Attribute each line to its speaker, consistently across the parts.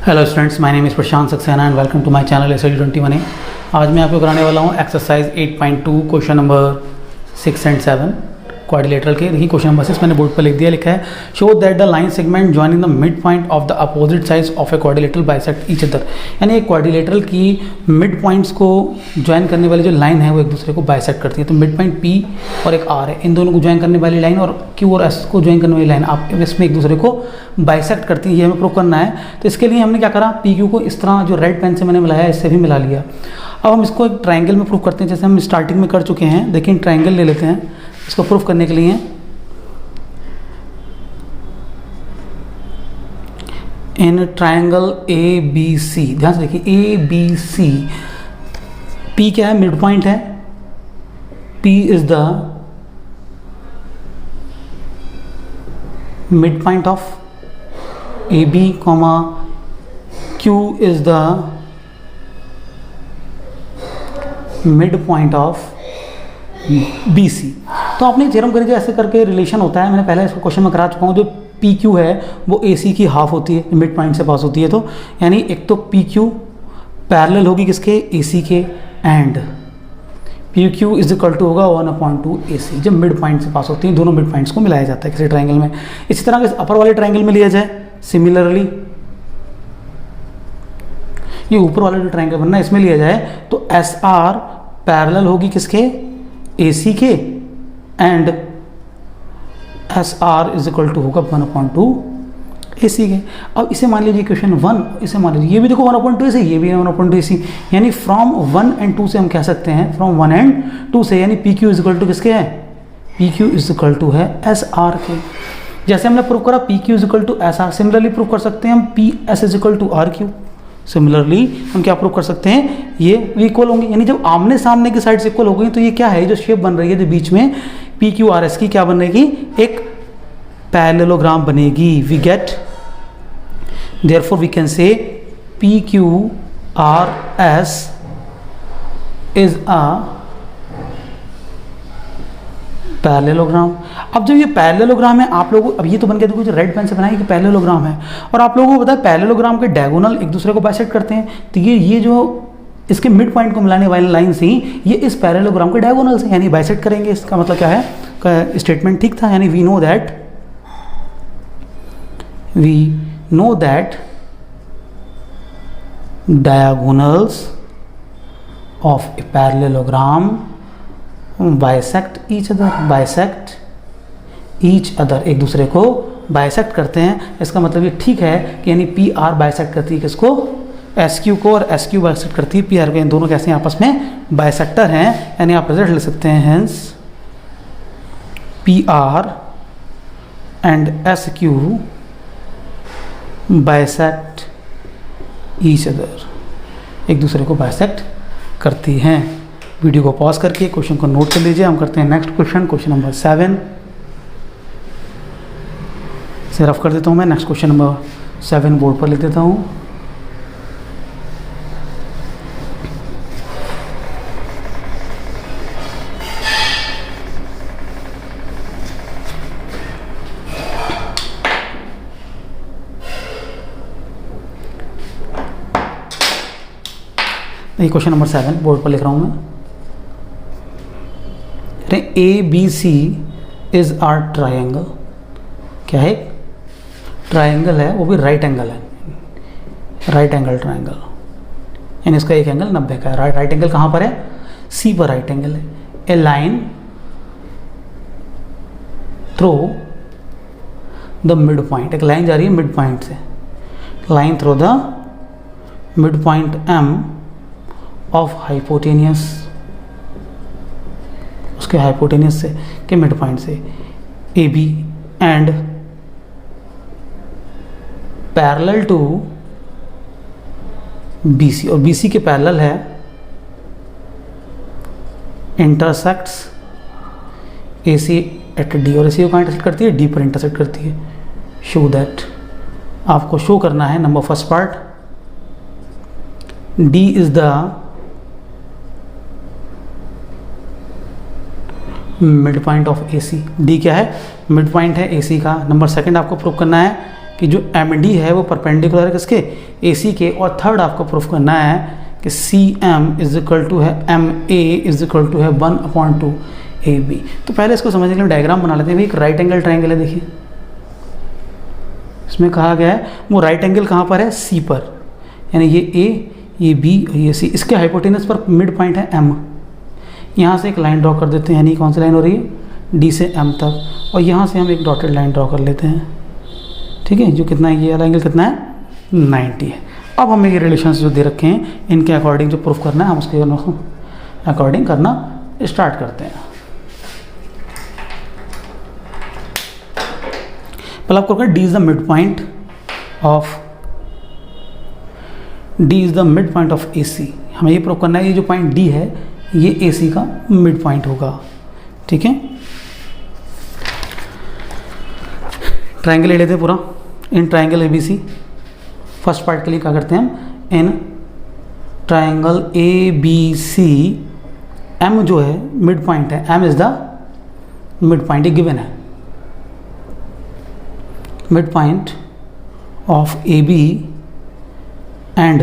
Speaker 1: Hello students, my name is Prashant Saxena and welcome to my channel SLD21। आज मैं आपको कराने वाला हूँ exercise 8.2 question number 6 and 7 quadrilateral के। देखिए क्वेश्चन नंबर 6 मैंने बोर्ड पर लिख दिया, लिखा है show that the line segment joining the mid point of the opposite sides of a quadrilateral bisect each other. यानी एक क्वाड्रिलेटरल की मिड पॉइंट्स को ज्वाइन करने वाली जो लाइन है वो एक दूसरे को बाइसेक्ट करती है। तो मिड पॉइंट P और एक R है, इन दोनों को ज्वाइन करने वाली लाइन और Q और S को ज्वाइन करने वाली लाइन आप इसमें एक दूसरे को बाइसेक्ट करती है, ये हमें प्रूव करना है। तो इसके लिए हमने क्या करा, PQ को इस तरह जो रेड पेन से मैंने मिलाया है इससे भी मिला लिया। अब हम इसको एक ट्रायंगल में प्रूव करते हैं, जैसे हम स्टार्टिंग में कर चुके हैं। देखिए ट्रायंगल ले लेते हैं इसको प्रूव करने के लिए। इन ट्रायंगल ABC, ध्यान से देखिए ABC, P क्या है, मिड पॉइंट है। P is the mid point of AB, Q is the mid point of BC। तो आपने थ्योरम करी ऐसे करके रिलेशन होता है, मैंने पहले इसको क्वेश्चन में करा चुका हूँ। जो PQ है वो AC की हाफ होती है, मिड पॉइंट से पास होती है। तो यानी एक तो PQ पैरेलल होगी किसके, AC के, and PQ is equal to होगा 1/2 AC जब मिड पॉइंट से पास होती है। दोनों मिड पॉइंट्स को मिलाया जाता है किसी ट्रायंगल में। इसी तरह के अपर वाले ट्रायंगल में लिया जाए सिमिलरली, ये ऊपर वाला जो ट्रायंगल बनना है इसमें लिया जाए तो SR पैरेलल होगी किसके, AC के, and SR is equal to होगा 1/2 AC के। अब इसे मान लीजिए क्वेश्चन 1, इसे मान लीजिए ये भी देखो 1/2 AC, ये भी 1/2 AC। यानी फ्रॉम 1 एंड 2 से हम कह सकते हैं, फ्रॉम 1 एंड 2 से, यानी PQ इज इक्वल टू किसके है, PQ इज इक्वल टू है SR के। जैसे हमने प्रूव करा PQ is equal to SR, similarly prove कर सकते हैं हम PS is equal to RQ। Similarly हम क्या प्रूव कर सकते हैं, ये इक्वल होंगे। यानी जब आमने सामने की साइड्स इक्वल हो गई तो ये क्या है, जो शेप बन रही है जो बीच में PQRS की क्या बनेगी, एक पैरेललोग्राम बनेगी। We get therefore we can say PQRS is a parallelogram. अब जब ये पैरेललोग्राम है, आप लोगों, अब ये तो बन गया, देखो जो रेड पेन से बनाया कि पैरेललोग्राम है, और आप लोगों को पता है पैरेललोग्राम के डायगोनल एक दूसरे को बाइसेक्ट करते हैं। तो ये जो इसके मिड पॉइंट को मिलाने वाली लाइन से ये इस पैरेललोग्राम के डायगोनल से यानी बाइसेक्ट करेंगे। इसका मतलब क्या है, स्टेटमेंट ठीक था। यानी we know that diagonals of a parallelogram bisect each other, एक दूसरे को बाइसेक्ट करते हैं। इसका मतलब ये ठीक है कि यानी PR बाइसेक्ट करती है किसको, SQ को, और SQ बाइसेक्ट करती है PR को। इन दोनों कैसे आपस में बाइसेक्टर हैं। यानी आप रिजल्ट ले सकते हैं, hence PR and SQ bisect each other, एक दूसरे को बाइसेक्ट करती हैं। वीडियो को पॉज करके क्वेश्चन को नोट कर लीजिए। हम करते हैं नेक्स्ट क्वेश्चन, क्वेश्चन नंबर 7 से रफ कर देता हूँ मैं। नेक्स्ट क्वेश्चन नंबर 7 बोर्ड पर लिख देता हूँ। ये क्वेश्चन नंबर 7 बोर्ड पर लिख रहा हूँ मैं। ABC इज आर ट्रायंगल, क्या है, ट्रायंगल है, वो भी राइट एंगल है, राइट एंगल ट्रायंगल। यानी इसका एक एंगल 90 का है। राइट एंगल कहाँ पर है, C पर राइट एंगल है। A line through the mid point, एक लाइन जा रही है मिड पॉइंट से, line through the mid point M of hypotenuse, उसके हाइपोटेनियस से के मिड पॉइंट से AB and parallel to BC, और BC के पैरेलल है, इंटरसेक्ट्स AC एट D, और AC को कहाँ इंटरसेक्ट करती है, D पर इंटरसेक्ट करती है। शो दैट, आपको शो करना है number first part, D is the mid point of AC। D क्या है, मिड पॉइंट है AC का। नंबर सेकंड आपको प्रूव करना है कि जो एम डी है वो परपेंडिकुलर है किसके, ए सी के, और थर्ड आपको प्रूफ करना है कि C M is equal to है M A is equal to है 1/2 ए बी। तो पहले इसको समझने के लिए डायग्राम बना लेते हैं। एक राइट एंगल ट्राइंगल है, देखिए इसमें कहा गया है वो राइट एंगल कहाँ पर है, सी पर, यानी ये ए, ये बी और ये सी, इसके हाइपोटेनस पर मिड पॉइंट है एम। यहाँ से एक लाइन ड्रॉ कर देते हैं, यानी कौन सी लाइन हो रही है, डी से एम तक, और यहाँ से हम एक डॉटेड लाइन ड्रॉ कर लेते हैं, ठीक है। जो कितना है, ये वाला एंगल कितना है, 90 है। अब हमें ये रिलेशंस जो दे रखे हैं इनके अकॉर्डिंग जो प्रूफ करना है हम उसके अकॉर्डिंग करना स्टार्ट करते हैं। पहले आपको D is the mid point of A C. हमें ये प्रूफ करना है ये जो पॉइंट डी है ये ए सी का मिड पॉइंट होगा, ठीक है। ट्राइंगल ले लेते हैं पूरा, in triangle A B C. First part के लिए क्या करते हैं हम, in triangle A B C M जो है मिड पॉइंट है, M is the mid point, ये गिवन है, mid point of A B and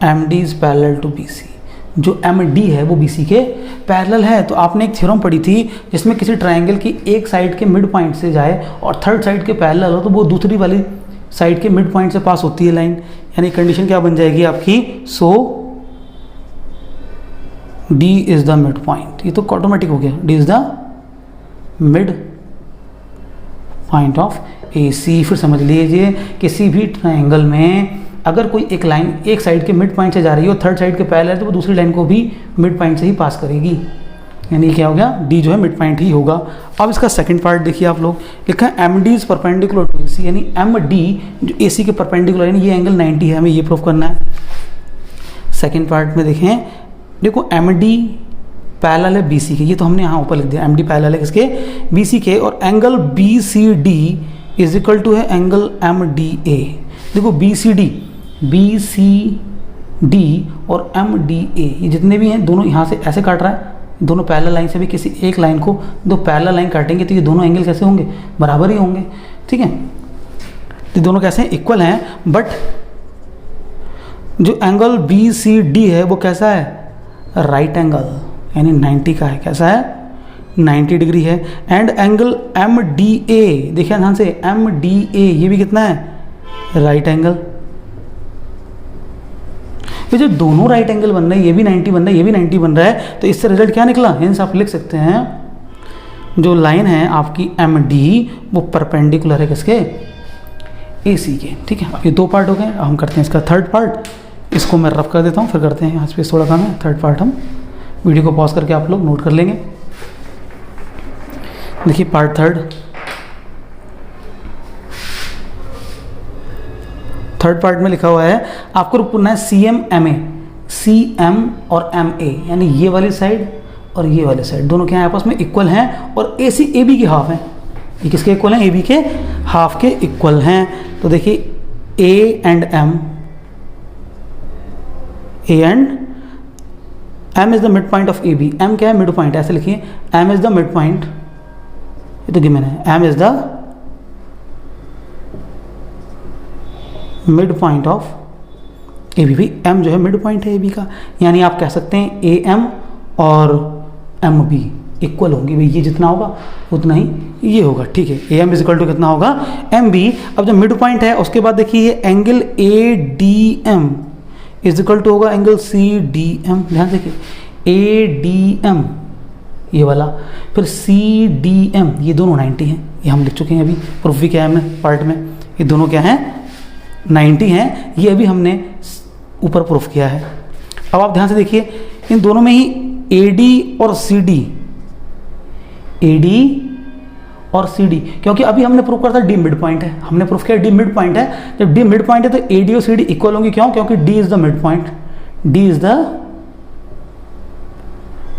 Speaker 1: M D is parallel to B C. जो एम डी है वो बी सी के parallel है। तो आपने एक थ्योरम पढ़ी थी जिसमें किसी ट्राइंगल की एक साइड के मिड पॉइंट से जाए और थर्ड साइड के पैरेलल हो तो वो दूसरी वाली साइड के मिड पॉइंट से पास होती है लाइन, यानी कंडीशन क्या बन जाएगी आपकी, so D is the mid point. ये तो ऑटोमेटिक हो गया, D is the mid point of A C. फिर समझ लीजिए किसी भी ट्राइंगल में अगर कोई एक लाइन एक साइड के मिड पॉइंट से जा रही है और थर्ड साइड के पैरेलल है तो वो दूसरी लाइन को भी मिड पॉइंट से ही पास करेगी, यानी क्या हो गया, डी जो है मिड पॉइंट ही होगा। अब इसका सेकंड पार्ट देखिए आप लोग, लिखा है M D is perpendicular to A C, यानी एम डी जो ए सी के परपेंडिकुलर, यानी ये एंगल 90 है, हमें ये प्रूफ करना है। सेकंड पार्ट में देखें, देखो एम डी पैरेलल है बी सी के, ये तो हमने यहाँ ऊपर लिख दिया, एम डी पैरेलल है किसके, बी सी के, और angle B C D is equal to है एंगल एम डी ए। देखो बी सी डी और एम डी ए ये जितने भी हैं दोनों यहाँ से ऐसे काट रहा है, दोनों पैरेलल लाइन से भी किसी एक लाइन को दो पैरेलल लाइन काटेंगे तो ये दोनों एंगल कैसे होंगे, बराबर ही होंगे, ठीक है। ये दोनों कैसे हैं, इक्वल हैं, बट जो एंगल बी सी डी है वो कैसा है, राइट एंगल, यानी 90 का है, कैसा है, 90 डिग्री है। And angle M D A, देखिए ध्यान से, एम डी ए ये भी कितना है, राइट एंगल। ये जो दोनों राइट एंगल बन रहे हैं, ये भी 90 बन रहा है, ये भी 90 बन रहा है, तो इससे रिजल्ट क्या निकला, हेंस आप लिख सकते हैं जो लाइन है आपकी एम डी वो परपेंडिकुलर है किसके, ए सी के, ठीक है। अब ये दो पार्ट हो गए, अब हम करते हैं इसका थर्ड पार्ट, इसको मैं रफ कर देता हूँ, फिर करते हैं, यहाँ पे थोड़ा काम है, थर्ड पार्ट हम वीडियो को पॉज करके आप लोग नोट कर लेंगे। देखिए पार्ट थर्ड पार्ट में लिखा हुआ है, आपको रुकना है C M M A, C M और एम ए, यानी ये वाली साइड और ये वाली साइड दोनों क्या है, आपस में इक्वल हैं, और ए सी ए बी के हाफ हैं। ये किसके इक्वल हैं, ए बी के हाफ के इक्वल हैं। तो देखिए A and M, A and M is the mid point of A B, M क्या है, मिड पॉइंट, ऐसे लिखिए, M is the mid point, ये तो गिवन है, M is the mid point of A B. भाई एम जो है मिड पॉइंट है ए बी का, यानी आप कह सकते हैं ए एम और एम बी इक्वल होंगे, भाई ये जितना होगा उतना ही ये होगा, ठीक है। A M is equal to कितना होगा, एम बी। अब जब मिड पॉइंट है उसके बाद देखिए ये angle A D M is equal to होगा एंगल सी डी एम, ध्यान देखिए, ए डी एम ये वाला, फिर सी डी एम, ये दोनों 90 हैं, ये हम लिख चुके हैं अभी, प्रूफ भी क्या है हमने पार्ट में, ये दोनों क्या हैं, 90 हैं, ये अभी हमने ऊपर प्रूफ किया है। अब आप ध्यान से देखिए, इन दोनों में ही ए डी और सी डी, ए डी और सी डी, क्योंकि अभी हमने प्रूफ करा था डी मिड पॉइंट है, हमने प्रूफ किया डी मिड पॉइंट है। जब डी मिड पॉइंट है तो ए डी और सी डी इक्वल होंगे, क्यों, क्योंकि D is the mid point, D is the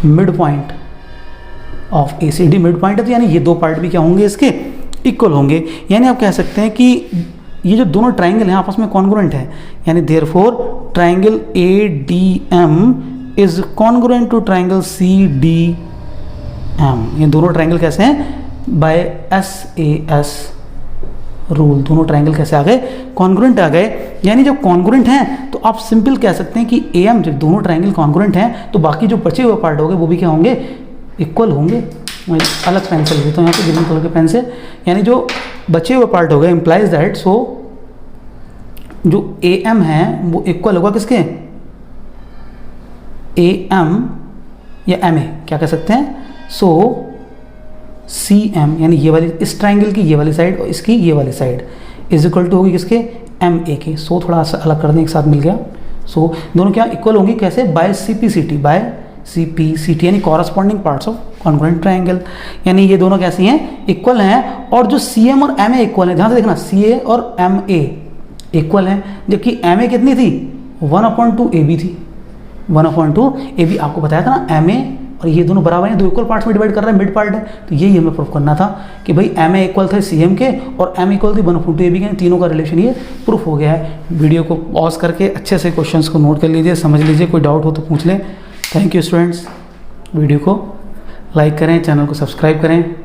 Speaker 1: mid point of A C, D mid point है, तो यानी ये दो पार्ट भी क्या होंगे, इसके इक्वल होंगे। यानी आप कह सकते हैं कि ये जो दोनों ट्राइंगल हैं आपस में कॉन्ग्रुएंट है, यानी therefore triangle A D M is congruent to triangle C D M. ये दोनों ट्राइंगल कैसे हैं, by S A S rule, दोनों ट्रायंगल कैसे आ गए, कॉन्ग्रुएंट आ गए। यानी जब कॉन्ग्रुएंट हैं तो आप सिंपल कह सकते हैं कि AM जब दोनों ट्रायंगल कॉन्ग्रुएंट हैं तो बाकी जो बचे हुए पार्ट होंगे वो भी क्या होंगे, इक्वल होंगे। मैं अलग पेन से लिख देता हूँ यहाँ पे ग्रीन कलर के पेन से। यानी जो बचे हुए पार्ट हो गए इम्प्लाइज दैट, सो जो AM है वो इक्वल होगा किसके, AM या MA क्या कह सकते हैं, सो CM यानी ये वाली इस ट्राइंगल की ये वाली साइड और इसकी ये वाली साइड इज इक्वल टू होगी किसके, MA के। सो थोड़ा सा अलग कर दें, एक साथ मिल गया। सो दोनों क्या इक्वल होंगी, कैसे, बाय CPCT यानी corresponding parts of congruent triangle. यानी ये दोनों कैसी हैं, इक्वल हैं। और जो CM और MA इक्वल है, ध्यान से देखना, CA और MA इक्वल हैं, जबकि MA कितनी थी, 1/2 AB थी, 1/2 AB। आपको बताया था ना MA और ये दोनों बराबर हैं, दो इक्वल पार्ट्स में डिवाइड कर रहा है, मिड पार्ट है। तो यही हमें प्रूफ करना था कि भाई MA इक्वल था CM के और M इक्वल थी 1/2 AB के, तीनों का रिलेशन ये प्रूफ हो गया है। वीडियो को पॉज करके अच्छे से क्वेश्चंस को नोट कर लीजिए, समझ लीजिए, कोई डाउट हो तो पूछ लें। Thank you students. वीडियो को लाइक करें, चैनल को सब्सक्राइब करें।